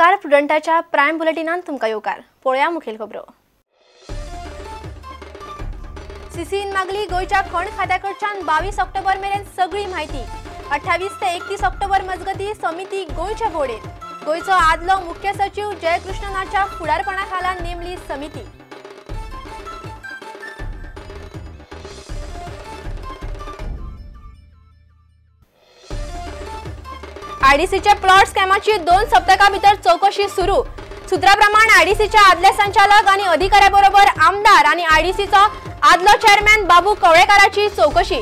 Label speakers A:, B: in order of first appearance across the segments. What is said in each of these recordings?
A: नमस्कार, प्रुडंटाच्या प्राइम बुलेटिनान तुमकां येवकार। पळोवया मुखेल खबरो। सीसीन मागली गोयच्या खण खात्याकडच्यान 22 ऑक्टोबर मेरेन सगळी माहिती। 28 ते 31 ऑक्टोबर मजगती समिती गोयच्या बोर्डेर। गोयचो आदलो मुख्य सचिव जयकृष्णनाच्या फुडारपणाखाला नेमली समिती। आयडीसीच्या प्लॉट स्कॅमाची 2 सप्तका भितर चौकशी सुरू। सूत्राप्रमाण आयडीसीच्या आदले संचालक आणि अधिकाऱ्याबरोबर आमदार आणि आयडीसीचो आदलो चेअरमॅन बाबू कवळेकाराची चौकशी।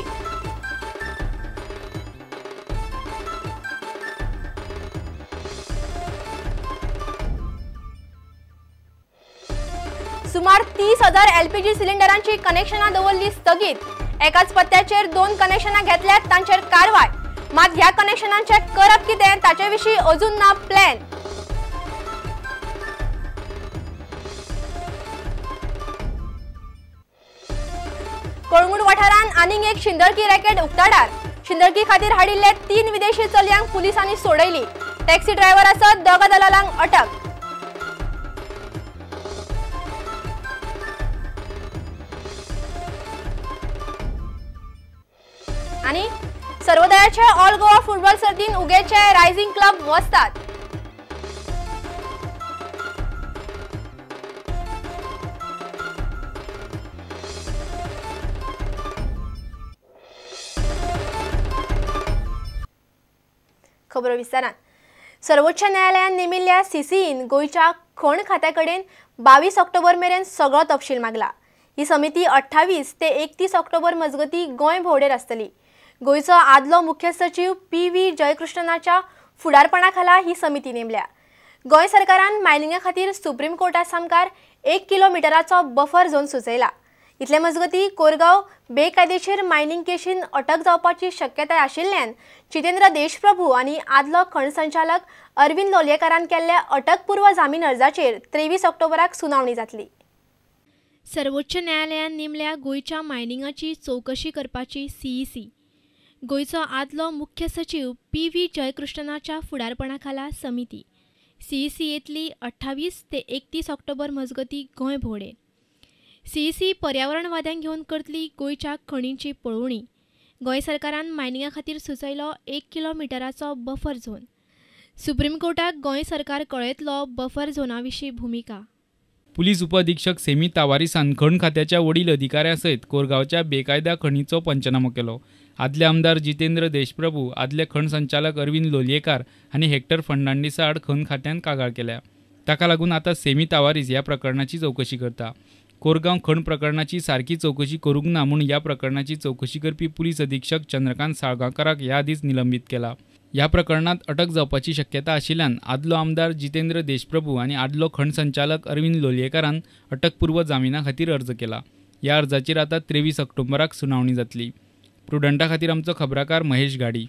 A: सुमार 30,000 एलपीजी सिलिंडरांची कनेक्शना दवरली स्थगित। एकाच पत्त्याचेर 2 कनेक्शना घेतल्यात तांचेर कारवाय। मात ह्या कनेक्शनांचे करप कितें ताचे विशीं अजून ना प्लॅन। कळंगूट वाठारांत आनीक एक शिंदळकी रॅकेट उक्ताडार। शिंदळकी खातीर हाडिल्ले 3 विदेशी चलयांक पुलिसांनी सोडयली। टॅक्सी ड्रायव्हर आसत 2 दलालांक अटक। आणि सर्वोदयाच्या ऑल गोवा फुटबॉल सर्तीन उगेचे रायझिंग क्लब वस्तात। खबरो विस्तारान। सर्वोच्च न्यायालयान नेमिल्ल्या सीसीईन गोयच्या खण खात्याकडेन 22 ऑक्टोबर मेरेन सगळो तपशील मागला। ही समिती 28 ते 31 ऑक्टोबर मजगती गोंय भोंवडेर आसतली। गोयचो आदलो मुख्य सचिव पी.व्ही. जयकृष्णनाच्या फुडारपणाखाला ही समिती नेमल्या। गोंय सरकारान मायनिंगा खातीर सुप्रीम कोर्टा सामकार 1 किलोमिटराचो बफर झोन सुचयला। इतले मजगती कोरगांव बेकायदेशीर मायनिंग केशीन अटक जावपाची शक्यताय आशिल्ल्यान जितेंद्र देशप्रभू आनी आदलो खण संचालक अरविंद लोलयेकारान केल्ल्या अटकपूर्व जामीन अर्जाचेर 23 ऑक्टोबराक सुनावणी जातली।
B: सर्वोच्च न्यायालयान नेमल्या गोयच्या मायनिंगाची चौकशी करपाची सीईसी। गोयचो आदलो मुख्य सचिव पी.व्ही. जयकृष्णनाच्या फुडारपणाखाला समिती। सीईसी येतली 28 ते 31 ऑक्टोबर मजगती गोंय भोंवडेर। सीईसी पर्यावरणवाद्यांक घेवन करतली गोयच्या खणींची पळोवणी। गोंय सरकारान मायनिंगा खातीर सुचयलो 1 किलोमिटराचो बफर झोन। सुप्रीम कोर्टाक गोंय सरकार कळयतलो बफर झोना विशीं भुमिका।
C: पुलीस उपअधीक्षक सेमी तावारिसान खण खात्याच्या वडील अधिकाऱ्यां सयत कोरगांवच्या बेकायदा खणीचो पंचनामो केलो। आदले आमदार जितेंद्र देशप्रभू, आदले खण संचालक अरविंद लोलयेकार हांणी हेक्टर फर्नांडिसा आड खण खात्यान कागाळ केल्या। ताका लागून आतां सेमी तावारीस ह्या प्रकरणाची चौकशी करता। कोरगांव खण प्रकरणाची सारकी चौकशी करूंक ना म्हूण ह्या प्रकरणाची चौकशी करपी पुलीस अधीक्षक चंद्रकांत साळगांवकाराक ह्या आदींच निलंबीत केला। ह्या प्रकरणात अटक जावपाची शक्यता आशिल्ल्यान आदलो आमदार जितेंद्र देशप्रभू आनी आदलो खण संचालक अरविंद लोलयेकारान अटकपूर्व जामिना खातीर अर्ज केला। ह्या अर्जाचेर आतां 23 ऑक्टोबराक सुनावणी जातली। प्रुडंटा खातीर आमचो खबराकार महेश गाडी।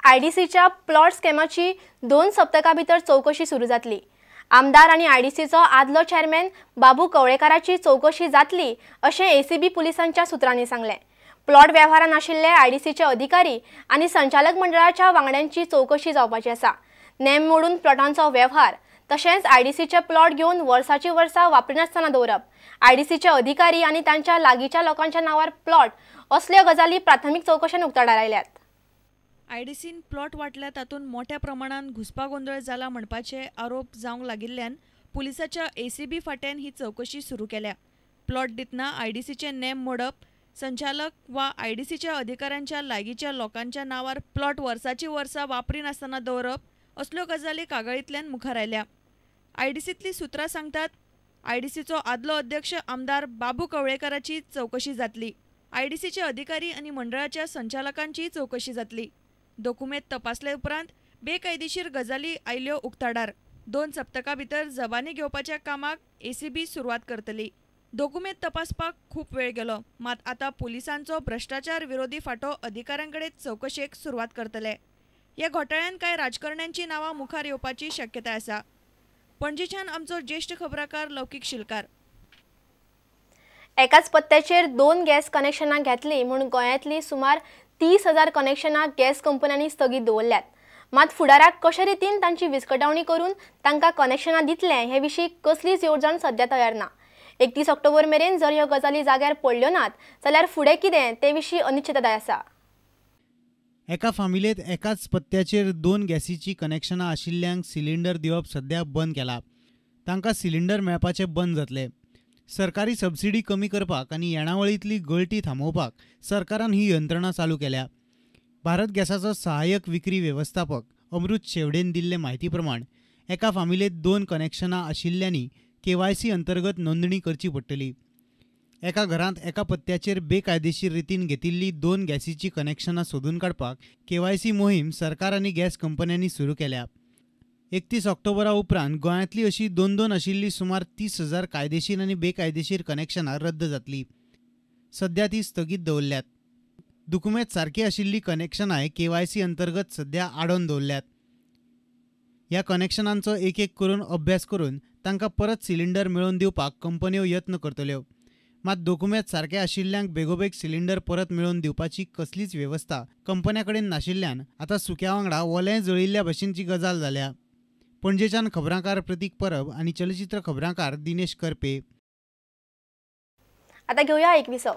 A: आयडीसीच्या प्लॉट स्कॅमाची 2 सप्तका भितर चौकशी सुरू जातली। आमदार आणि आयडीसीचो आदलो चेअरमॅन बाबू कवळेकाराची चौकशी जातली अशें एसीबी पुलिसांच्या सुत्रांनी सांगलें। प्लॉट व्यवहारान आशिल्ले आयडीसीचे अधिकारी आणि संचालक मंडळाच्या वांगड्यांची चौकशी जावपाची आसा। नेम मोडून प्लॉटांचो व्यवहार तशेंच आयडीसीचे प्लॉट घेवन वर्साची वर्सां वापरिनासतना दवरप, आयडीसीचे अधिकारी आणि तांच्या लागींच्या लोकांच्या नावार प्लॉट असल्यो गजाली प्राथमीक चौकशेन उक्ताडार आयल्यात।
D: आयडीसीन प्लॉट वाटल्या तातूंत मोठ्या प्रमाणात घुसपागोंदळ जाला म्हणपाचे आरोप जावंक लागिल्ल्यान पुलिसाच्या एसीबी फाट्यान ही चौकशी सुरू केल्या। प्लॉट दितना आयडीसीचे नेम मोडप, संचालक वा आयडीसीच्या अधिकाऱ्यांच्या लागींच्या लोकांच्या नावार प्लॉट वर्साची वर्सां वापरिनासतना दवरप असल्यो गजाली कागाळींतल्यान मुखार आयल्या। आयडीसींतली सुत्रां सांगतात, आयडीसीचो आदलो अध्यक्ष आमदार बाबू कवळेकाराची चौकशी जातली। आयडीसीचे अधिकारी आणि मंडळाच्या संचालकांची चौकशी जातली। डॉक्युमेंट तपासले उपरांत बेकायदेशीर गजाली आयल्यो उक्ताडार। 2 सप्तका भितर जबानी घेवपाच्या कामाक एसीबी सुरवात करतली। डॉक्युमेंट तपासपाक खूप वेळ गेलो, मात आता पुलिसांचो भ्रष्टाचार विरोधी फाटो अधिकाऱ्यांकडे चौकशेक सुरवात करतले। ह्या घोटाळ्यान कांय राजकारण्यांची नावां मुखार येवपाची शक्यताय आसा। पणजीच्यान आमचो ज्येष्ठ खबराकार लौकीक शिलकार।
A: एकाच पत्त्याचेर 2 गॅस कनेक्शनां घेतली म्हूण गोंयांतली सुमार 30,000 कनेक्शनां गॅस कंपन्यांनी स्थगीत दवरल्यात। मात फुडाराक कशे रितीन तांची विस्कटावणी करून तांकां कनेक्शनां दितले हे विशीं कसलीच येवजण सध्या तयार ना। 31 ऑक्टोबर मेरेन जर ह्यो गजाली जाग्यार पडल्यो नात जाल्यार फुडें कितें ते विशीं अनिश्चितताय आसा।
E: एका फामिलेत एकाच पत्त्याचेर 2 गॅसीची कनेक्शनां आशिल्ल्यांक सिलिंडर दिवप सध्या बंद केला। तांकां सिलिंडर मेळपाचे बंद जातले। सरकारी सबसिडी कमी करपाक आनी येणावळींतली गळटी थांबोवपाक सरकारान ही यंत्रणा चालू केल्या। भारत गॅसाचो सहाय्यक विक्री वेवस्थापक अमृत शेवडेन दिल्ले म्हायती प्रमाण एका फामिलेत 2 कनेक्शनां आशिल्ल्यांनी KYC अंतर्गत नोंदणी करची पडटली। एका घरांत एका पत्त्याचेर बेकायदेशीर रितीन घेतिल्ली 2 गॅसीची कनेक्शनां सोदून काडपाक KYC मोहीम सरकार आनी गॅस कंपन्यांनी सुरू केल्या। 31 ऑक्टोबरा उपरांत गोंयांतली अशी 2 आशिल्ली सुमार 30,000 कायदेशीर आनी बेकायदेशीर कनेक्शनां रद्द जातली। सध्या ती स्थगीत दवरल्यात। दुकुमेंत सारकी आशिल्ली कनेक्शनांय KYC अंतर्गत सध्या आडोवन दवरल्यात। ह्या कनेक्शनांचो एक करून अभ्यास करून तांकां परत सिलिंडर मेळोवन दिवपाक कंपन्यो यत्न करतल्यो। मात दोकुमेंत सारके आशिल्ल्यांक बेगोबेग सिलिंडर परत मेळोवन दिवपाची कसलीच वेवस्था कंपन्या कडेन नाशिल्ल्यान आतां सुक्या वांगडा ओलें जळिल्ल्या भशेनची गजाल जाल्या। पणजेच्यान खबरांकार प्रतीक परब आनी चलचित्र खबरांकार दिनेश करपे।
A: आता घेऊया एक विसव।